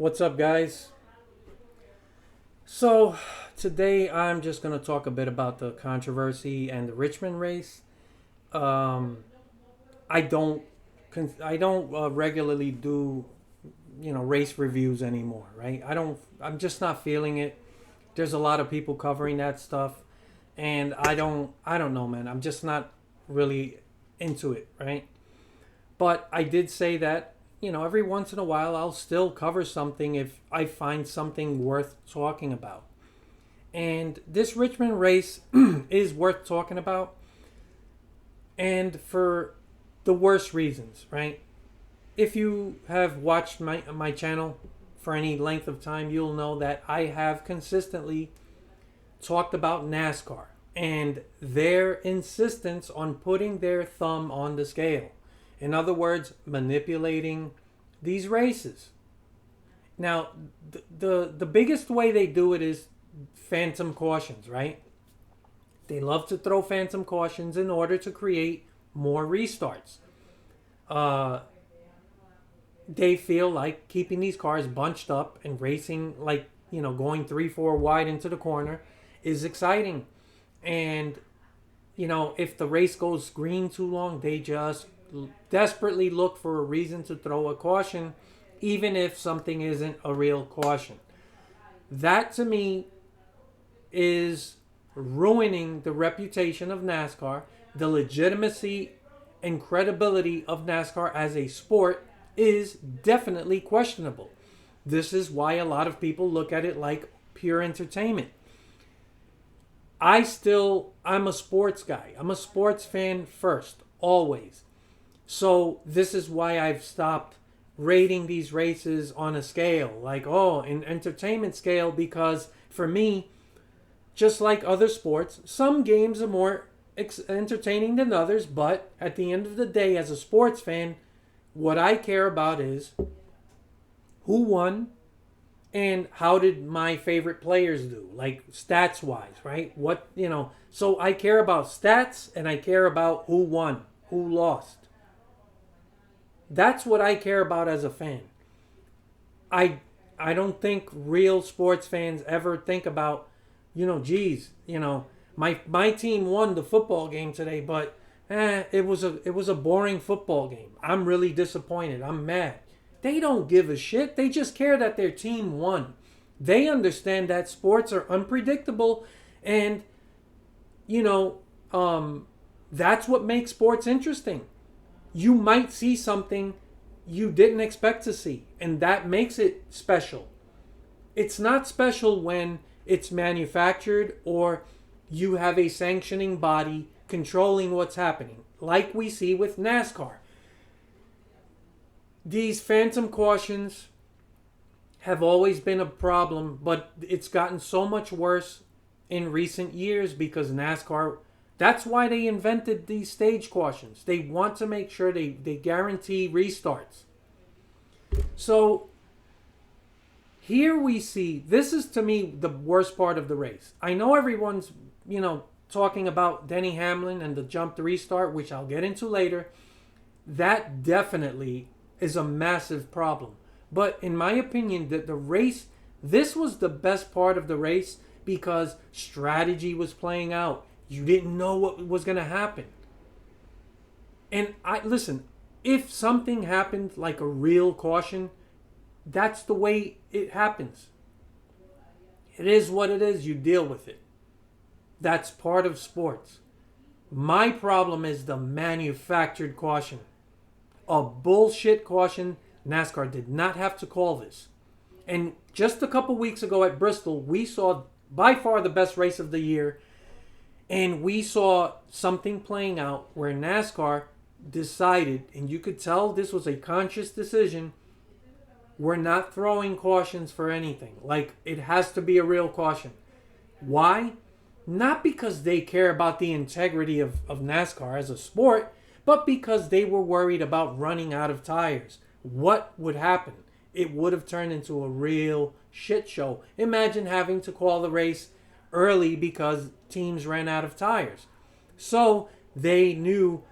What's up, guys? So, today I'm just going to talk a bit about the controversy and the Richmond race. Um, I don't, regularly do, race reviews anymore, right? I'm just not feeling it. There's a lot of people covering that stuff, and I don't know, man. I'm just not really into it, right? But I did say that, every once in a while I'll still cover something if I find something worth talking about. And this Richmond race is worth talking about, and for the worst reasons, right? If you have watched my channel for any length of time, you'll know that I have consistently talked about NASCAR and their insistence on putting their thumb on the scale. In other words, manipulating these races. Now, the biggest way they do it is phantom cautions, right? They love to throw phantom cautions in order to create more restarts. Uh, they feel like keeping these cars bunched up and racing, like, going 3, 4 wide into the corner is exciting. And, if the race goes green too long, they just desperately look for a reason to throw a caution, even if something isn't a real caution. That to me is ruining the reputation of NASCAR, the legitimacy and credibility of NASCAR as a sport is definitely questionable. This is why a lot of people look at it like pure entertainment. I'm a sports guy. I'm a sports fan first, always. So this is why I've stopped rating these races on a scale, like, an entertainment scale, because for me, just like other sports, some games are more entertaining than others, but at the end of the day, as a sports fan, what I care about is who won and how did my favorite players do, like stats wise, right? So I care about stats and I care about who won, who lost. That's what I care about as a fan. I I don't think real sports fans ever think about, geez, my team won the football game today, but it was a boring football game. I'm really disappointed. I'm mad. They don't give a shit. They just care that their team won. They understand that sports are unpredictable, and you know, that's what makes sports interesting. You might see something you didn't expect to see, and that makes it special. It's not special when it's manufactured or you have a sanctioning body controlling what's happening, like we see with NASCAR. These phantom cautions have always been a problem, but it's gotten so much worse in recent years because NASCAR, that's why they invented these stage cautions. They want to make sure they guarantee restarts. So here we see, this is to me the worst part of the race. I know everyone's, talking about Denny Hamlin and the jump to restart, which I'll get into later. That definitely is a massive problem. But in my opinion, the race, this was the best part of the race because strategy was playing out. You didn't know what was going to happen. And listen, if something happened like a real caution, that's the way it happens. It is what it is. You deal with it. That's part of sports. My problem is the manufactured caution. A bullshit caution. NASCAR did not have to call this. And just a couple weeks ago at Bristol, we saw by far the best race of the year. And we saw something playing out where NASCAR decided, and you could tell this was a conscious decision, we're not throwing cautions for anything. Like, it has to be a real caution. Why? Not because they care about the integrity of NASCAR as a sport, but because they were worried about running out of tires. What would happen? It would have turned into a real shit show. Imagine having to call the race early because teams ran out of tires. So they knew,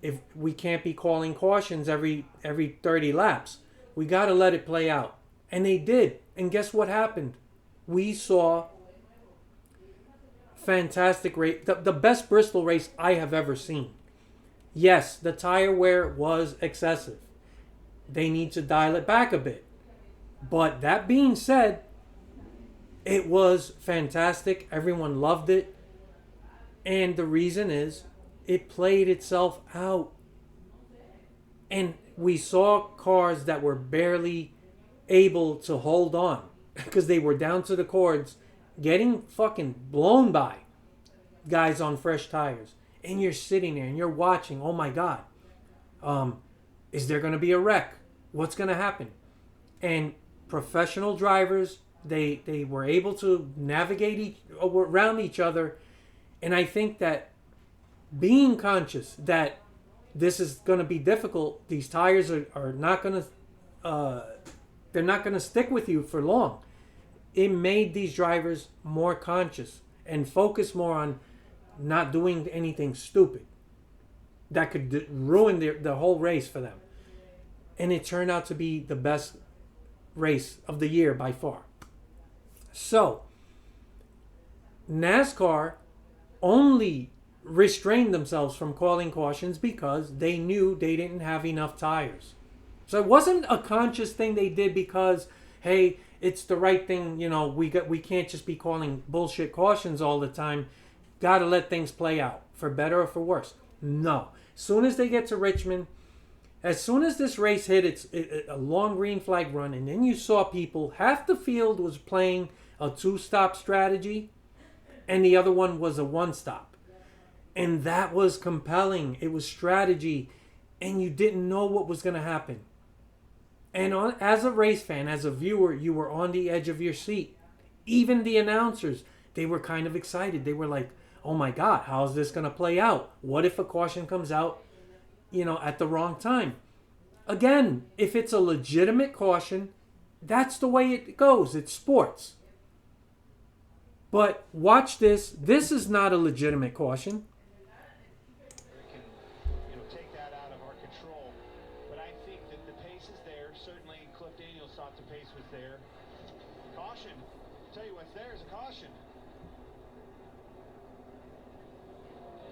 if we can't be calling cautions every 30 laps, we got to let it play out. And they did. And guess what happened? We saw fantastic race. The best Bristol race I have ever seen. Yes, the tire wear was excessive. They need to dial it back a bit. But that being said, it was fantastic. Everyone loved it. And the reason is it played itself out. And we saw cars that were barely able to hold on because they were down to the cords, getting fucking blown by guys on fresh tires. And you're sitting there and you're watching, oh my God, is there going to be a wreck? What's going to happen? And professional drivers, they were able to navigate around each other. And I think that being conscious that this is going to be difficult, these tires are not going to, they're not going to stick with you for long. It made these drivers more conscious and focus more on not doing anything stupid that could ruin the whole race for them. And it turned out to be the best race of the year by far. So, NASCAR only restrained themselves from calling cautions because they knew they didn't have enough tires. So it wasn't a conscious thing they did because, hey, it's the right thing, you know, we can't just be calling bullshit cautions all the time. Got to let things play out, for better or for worse. No. As soon as they get to Richmond, as soon as this race hit a long green flag run, and then you saw people, half the field was playing a two-stop strategy, and the other one was a one-stop. And that was compelling. It was strategy, and you didn't know what was going to happen. And as a race fan, as a viewer, you were on the edge of your seat. Even the announcers, they were kind of excited. They were like, oh my God, how is this going to play out? What if a caution comes out, you know, at the wrong time? Again, if it's a legitimate caution, that's the way it goes. It's sports. But watch this. This is not a legitimate caution. Take that out of our control. But I think that the pace is there. Certainly, Cliff Daniels thought the pace was there. Caution. I'll tell you what's there is a caution.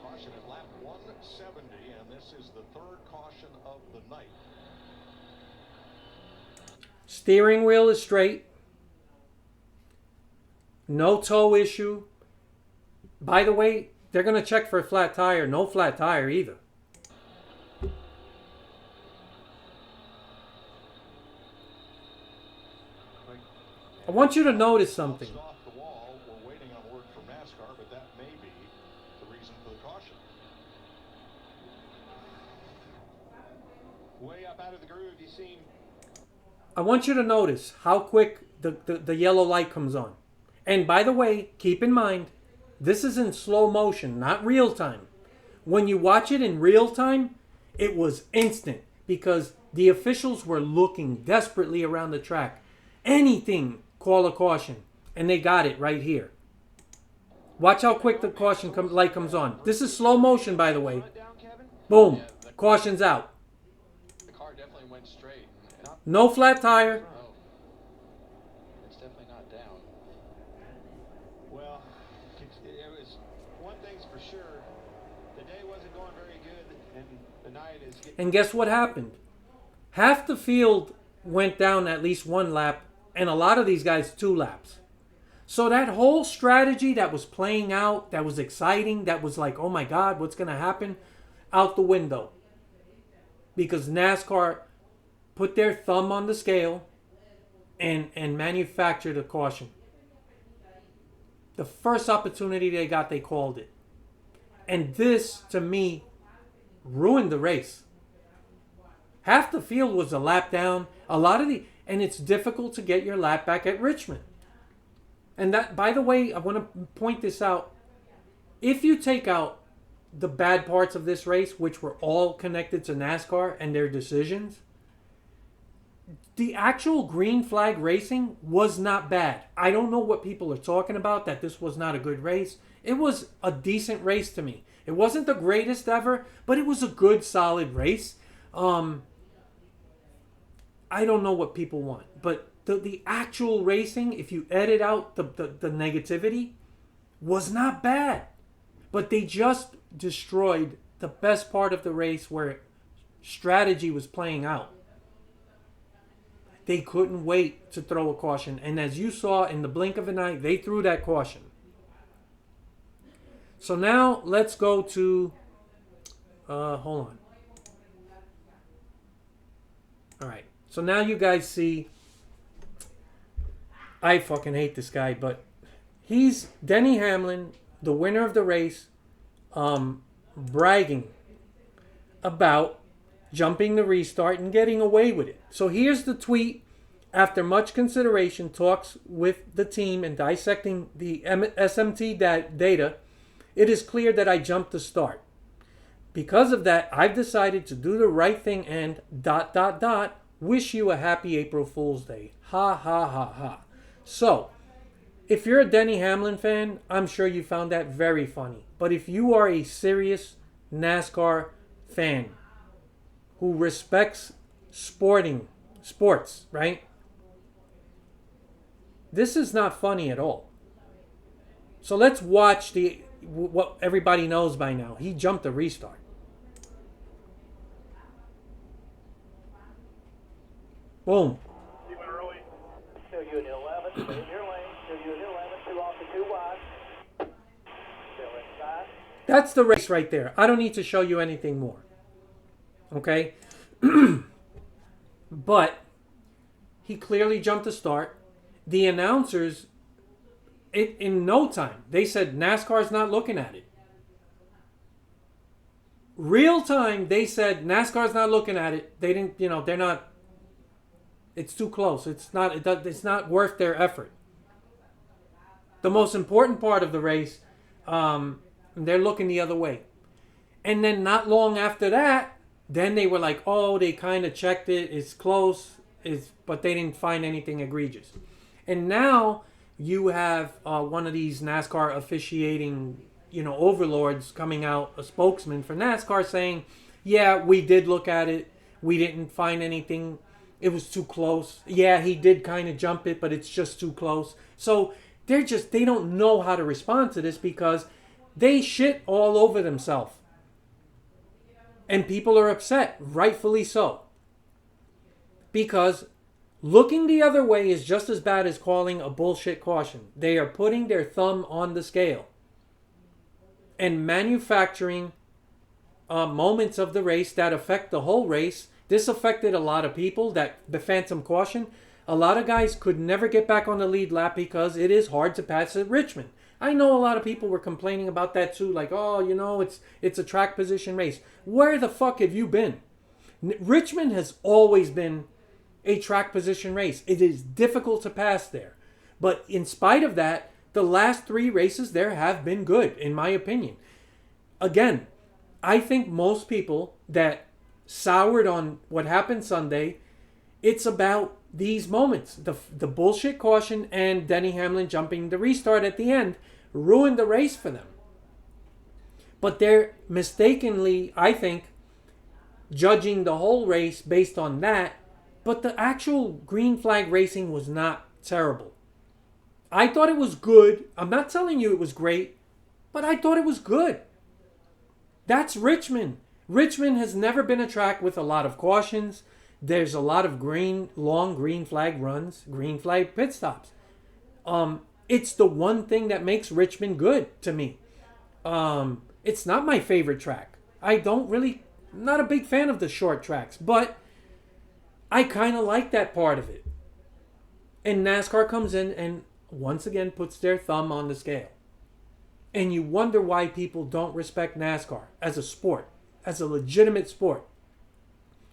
Caution at lap 170, and this is the third caution of the night. Steering wheel is straight. No toe issue. By the way, they're going to check for a flat tire. No flat tire either. I want you to notice something. Off the wall. We're waiting on word from Nascar, but that may be the reason for the caution. Way up out of the groove, you seen. I want you to notice how quick the yellow light comes on. And by the way, keep in mind, this is in slow motion, not real time. When you watch it in real time, it was instant because the officials were looking desperately around the track. Anything, call a caution. And they got it right here. Watch how quick the caution light comes on. This is slow motion, by the way. Boom. Caution's out. The car definitely went straight. No flat tire. It's definitely not down. Well, it was one thing's for sure. The day wasn't going very good, and the night is getting... And guess what happened? Half the field went down at least one lap, and a lot of these guys 2 laps. So that whole strategy that was playing out, that was exciting, that was like, oh my God, what's going to happen? Out the window. Because NASCAR put their thumb on the scale and manufactured a caution. The first opportunity they got, they called it. And this, to me, ruined the race. Half the field was a lap down. And it's difficult to get your lap back at Richmond. And that, by the way, I want to point this out. If you take out the bad parts of this race, which were all connected to NASCAR and their decisions, the actual green flag racing was not bad. I don't know what people are talking about, that this was not a good race. It was a decent race to me. It wasn't the greatest ever, but it was a good, solid race. I don't know what people want. But the actual racing, if you edit out the negativity, was not bad. But they just destroyed the best part of the race where strategy was playing out. They couldn't wait to throw a caution. And as you saw in the blink of an eye, they threw that caution. So now let's go to... hold on. Alright. So now you guys see... I fucking hate this guy, but he's Denny Hamlin, the winner of the race, bragging about jumping the restart and getting away with it. So here's the tweet. After much consideration, talks with the team and dissecting the SMT data, it is clear that I jumped the start. Because of that, I've decided to do the right thing and ... wish you a happy April Fool's Day. Ha ha ha ha. So, if you're a Denny Hamlin fan, I'm sure you found that very funny. But if you are a serious NASCAR fan who respects sports, right? This is not funny at all. So let's watch what everybody knows by now. He jumped a restart. Boom. He went early. Still you in 11. Stay in your lane. Still you in 11. 2 off the 2 wide. Still inside. That's the race right there. I don't need to show you anything more. Okay? But he clearly jumped the start. The announcers, in no time, they said NASCAR's not looking at it. Real time, they said NASCAR's not looking at it. They didn't, they're not. It's too close. It's not worth their effort. The most important part of the race, they're looking the other way. And then not long after that, then they were like, oh, they kind of checked it. It's close. But they didn't find anything egregious. And now you have one of these NASCAR officiating, overlords coming out, a spokesman for NASCAR saying, yeah, we did look at it. We didn't find anything. It was too close. Yeah, he did kind of jump it, but it's just too close. So they don't know how to respond to this because they shit all over themselves. And people are upset, rightfully so. Because looking the other way is just as bad as calling a bullshit caution. They are putting their thumb on the scale and manufacturing moments of the race that affect the whole race. This affected a lot of people, the phantom caution. A lot of guys could never get back on the lead lap because it is hard to pass at Richmond. I know a lot of people were complaining about that too, like, oh, it's a track position race. Where the fuck have you been? Richmond has always been a track position race. It is difficult to pass there. But in spite of that, the last 3 races there have been good, in my opinion. Again, I think most people that soured on what happened Sunday, it's about these moments. The bullshit caution and Denny Hamlin jumping the restart at the end ruined the race for them. But they're mistakenly, I think, judging the whole race based on that. But the actual green flag racing was not terrible. I thought it was good. I'm not telling you it was great, but I thought it was good. That's Richmond. Richmond has never been a track with a lot of cautions. There's a lot of long green flag runs, green flag pit stops. It's the one thing that makes Richmond good to me. It's not my favorite track. Not a big fan of the short tracks, but I kind of like that part of it. And NASCAR comes in and once again puts their thumb on the scale. And you wonder why people don't respect NASCAR as a sport, as a legitimate sport,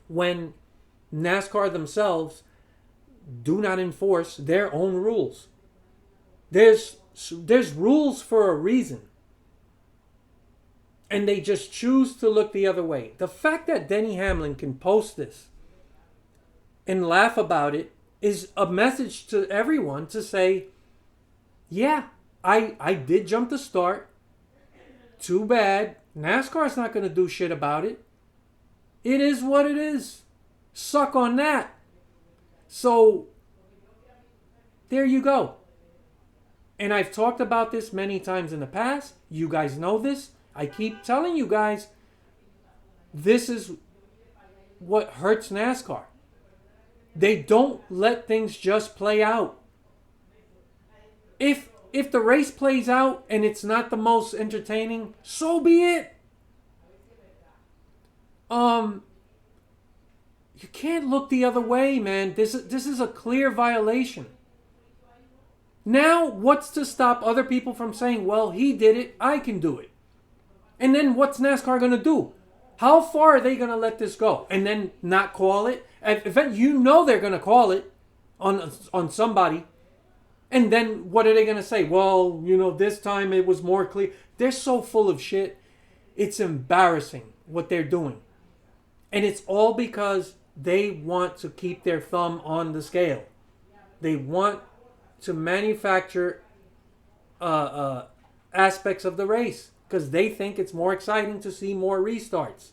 when NASCAR themselves do not enforce their own rules. There's rules for a reason. And they just choose to look the other way. The fact that Denny Hamlin can post this and laugh about it is a message to everyone to say, yeah, I did jump the start. Too bad. NASCAR's not going to do shit about it. It is what it is. Suck on that. So there you go. And I've talked about this many times in the past. You guys know this. I keep telling you guys, this is what hurts NASCAR. They don't let things just play out. If the race plays out and it's not the most entertaining, so be it. You can't look the other way, man. This is a clear violation. Now, what's to stop other people from saying, well, he did it, I can do it? And then what's NASCAR going to do? How far are they going to let this go? And then not call it? You know they're going to call it on somebody. And then what are they going to say? Well, this time it was more clear. They're so full of shit. It's embarrassing what they're doing. And it's all because they want to keep their thumb on the scale. They want to manufacture aspects of the race because they think it's more exciting to see more restarts.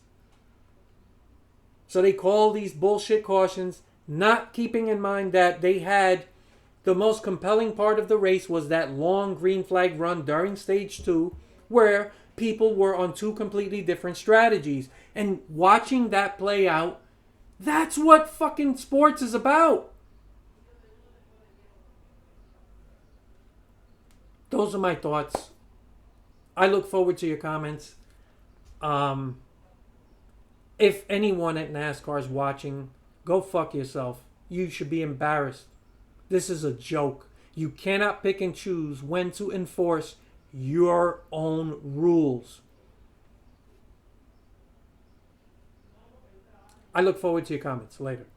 So they call these bullshit cautions, not keeping in mind that they had the most compelling part of the race was that long green flag run during stage 2 where people were on 2 completely different strategies. And watching that play out, that's what fucking sports is about. Those are my thoughts. I look forward to your comments. If anyone at NASCAR is watching, go fuck yourself. You should be embarrassed. This is a joke. You cannot pick and choose when to enforce your own rules. I look forward to your comments later.